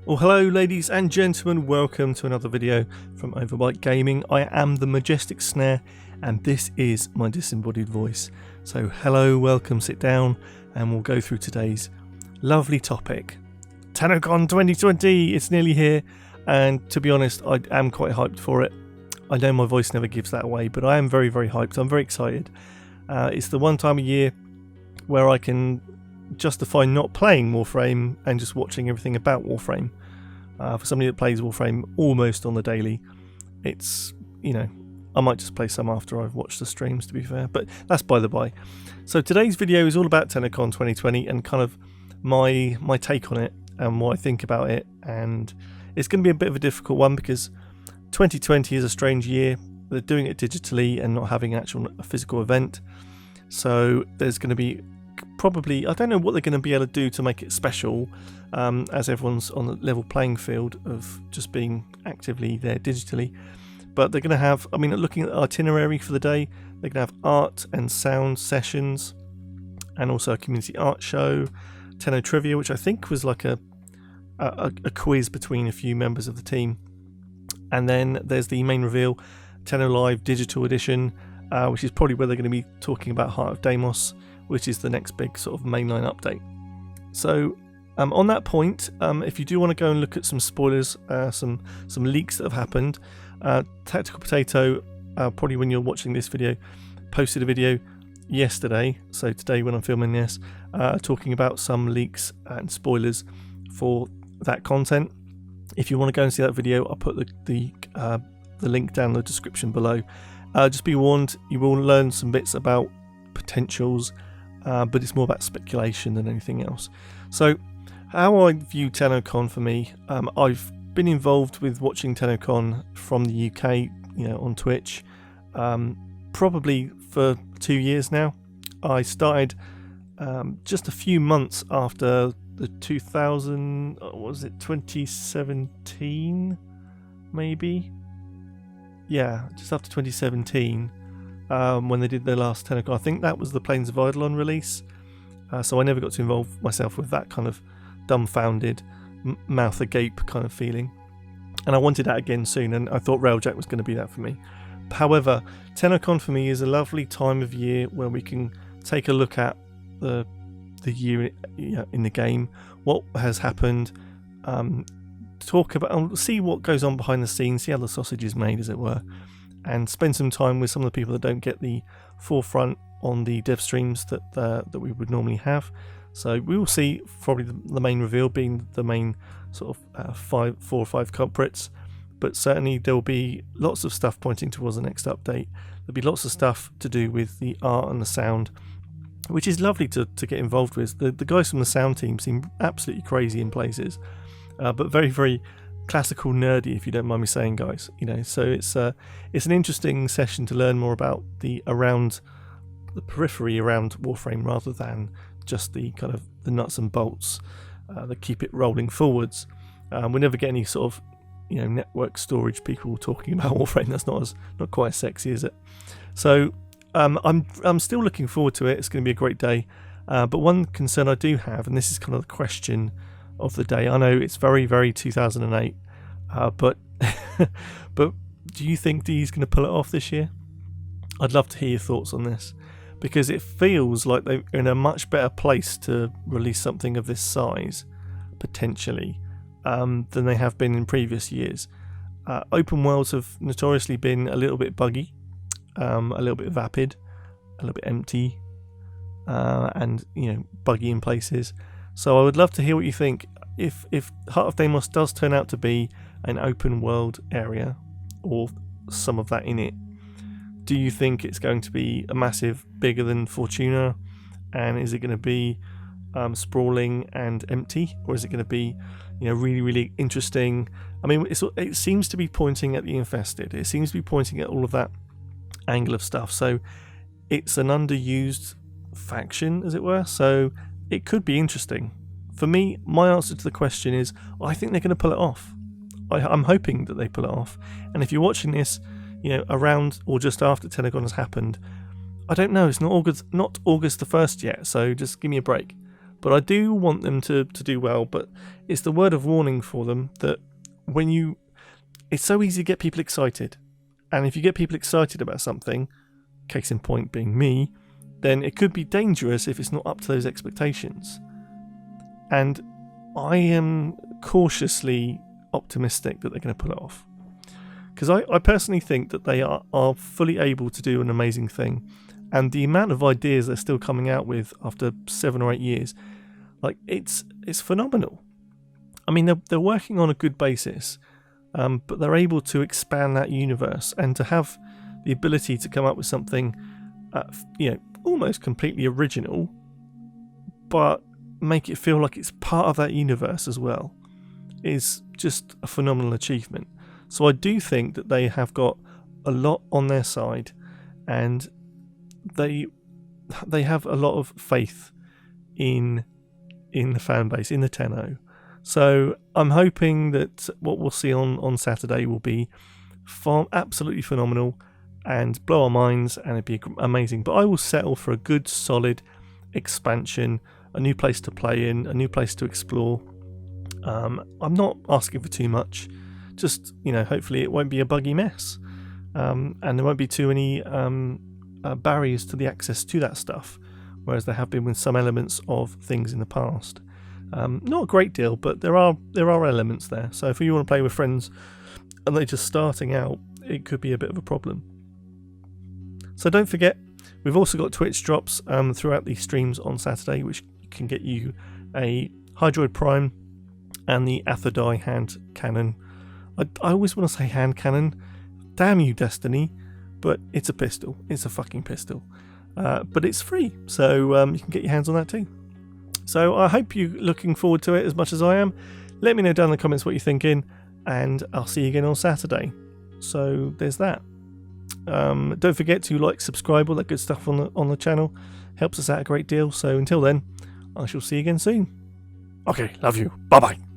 Well, hello ladies and gentlemen, welcome to another video from Overbite Gaming. I am the majestic Snare and this is my disembodied voice. So hello, welcome, sit down and we'll go through today's lovely topic. Tennocon 2020, it's nearly here, and to be honest I am quite hyped for it. I know my voice never gives that away, but I am very hyped. I'm very excited. It's the one time a year where I can justify not playing Warframe and just watching everything about Warframe. For somebody that plays Warframe almost on the daily, it's, you know, I might just play some after I've watched the streams, to be fair, but that's by the by. So today's video is all about Tennocon 2020 and kind of my take on it and what I think about it, and it's going to be a bit of a difficult one because 2020 is a strange year. They're doing it digitally and not having a physical event, so there's going to be probably, I don't know what they're going to be able to do to make it special, as everyone's on the level playing field of just being actively there digitally. But they're going to have, I mean, looking at the itinerary for the day, they're going to have art and sound sessions and also a community art show, Tenno Trivia, which I think was like a quiz between a few members of the team. And then there's the main reveal, Tenno Live Digital Edition, which is probably where they're going to be talking about Heart of Deimos, which is the next big sort of mainline update. So on that point, if you do want to go and look at some spoilers, some leaks that have happened, Tactical Potato, probably when you're watching this video, posted a video yesterday, so today when I'm filming this, talking about some leaks and spoilers for that content. If you want to go and see that video, I'll put the link down in the description below. Just be warned, you will learn some bits about potentials, but it's more about speculation than anything else. So how I view Tennocon for me, I've been involved with watching Tennocon from the UK, you know, on Twitch, probably for 2 years now. I started just a few months after the 2017 maybe? Yeah, just after 2017. When they did their last Tennocon. I think that was the Plains of Eidolon release, so I never got to involve myself with that kind of dumbfounded, mouth agape kind of feeling, and I wanted that again soon, and I thought Railjack was going to be that for me. However, Tennocon for me is a lovely time of year where we can take a look at the year in the game, what has happened, talk about, see what goes on behind the scenes, see how the sausage is made, as it were, and spend some time with some of the people that don't get the forefront on the dev streams that we would normally have. So we will see probably the main reveal being the main sort of 4 or 5 culprits, but certainly there will be lots of stuff pointing towards the next update. There'll be lots of stuff to do with the art and the sound, which is lovely to get involved with. The guys from the sound team seem absolutely crazy in places, but very classical nerdy, if you don't mind me saying, guys. You know, so it's an interesting session to learn more about the periphery around Warframe rather than just the kind of the nuts and bolts that keep it rolling forwards. We never get any sort of, you know, network storage people talking about Warframe. That's not quite as sexy, is it? So I'm still looking forward to it. It's going to be a great day. But one concern I do have, and this is kind of the question of the day. I know it's very 2008, but but do you think Dee's going to pull it off this year? I'd love to hear your thoughts on this, because it feels like they're in a much better place to release something of this size, potentially, than they have been in previous years. Open worlds have notoriously been a little bit buggy, a little bit vapid, a little bit empty, and, you know, buggy in places. So I would love to hear what you think. If Heart of Deimos does turn out to be an open world area, or some of that in it, do you think it's going to be a massive, bigger than Fortuna? And is it going to be sprawling and empty? Or is it going to be, you know, really interesting? I mean, it seems to be pointing at the Infested. It seems to be pointing at all of that angle of stuff. So it's an underused faction, as it were. So it could be interesting. For me, my answer to the question is, I think they're going to pull it off. I'm hoping that they pull it off. And if you're watching this, you know, around or just after Tennocon has happened, I don't know. It's not August the 1st yet, so just give me a break. But I do want them to do well, but it's the word of warning for them that it's so easy to get people excited. And if you get people excited about something, case in point being me, then it could be dangerous if it's not up to those expectations. And I am cautiously optimistic that they're going to pull it off. Because I personally think that they are fully able to do an amazing thing. And the amount of ideas they're still coming out with after 7 or 8 years, like it's phenomenal. I mean, they're working on a good basis, but they're able to expand that universe and to have the ability to come up with something, almost completely original, but make it feel like it's part of that universe as well, is just a phenomenal achievement. So I do think that they have got a lot on their side, and they have a lot of faith in the fan base, in the Tenno. So I'm hoping that what we'll see on Saturday will be absolutely phenomenal and blow our minds, and it'd be amazing. But I will settle for a good, solid expansion, a new place to play in, a new place to explore. I'm not asking for too much. Just, hopefully it won't be a buggy mess, and there won't be too many barriers to the access to that stuff, whereas there have been with some elements of things in the past. Not a great deal, but there are elements there. So if you want to play with friends and they're just starting out, it could be a bit of a problem. So don't forget, we've also got Twitch drops throughout the streams on Saturday, which can get you a Hydroid Prime and the Athodai hand cannon. I always want to say hand cannon. Damn you, Destiny. But it's a pistol. It's a fucking pistol. But it's free, so you can get your hands on that too. So I hope you're looking forward to it as much as I am. Let me know down in the comments what you're thinking, and I'll see you again on Saturday. So there's that. Don't forget to like, subscribe, all that good stuff on the channel. Helps us out a great deal. So until then, I shall see you again soon. Okay, love you. Bye bye.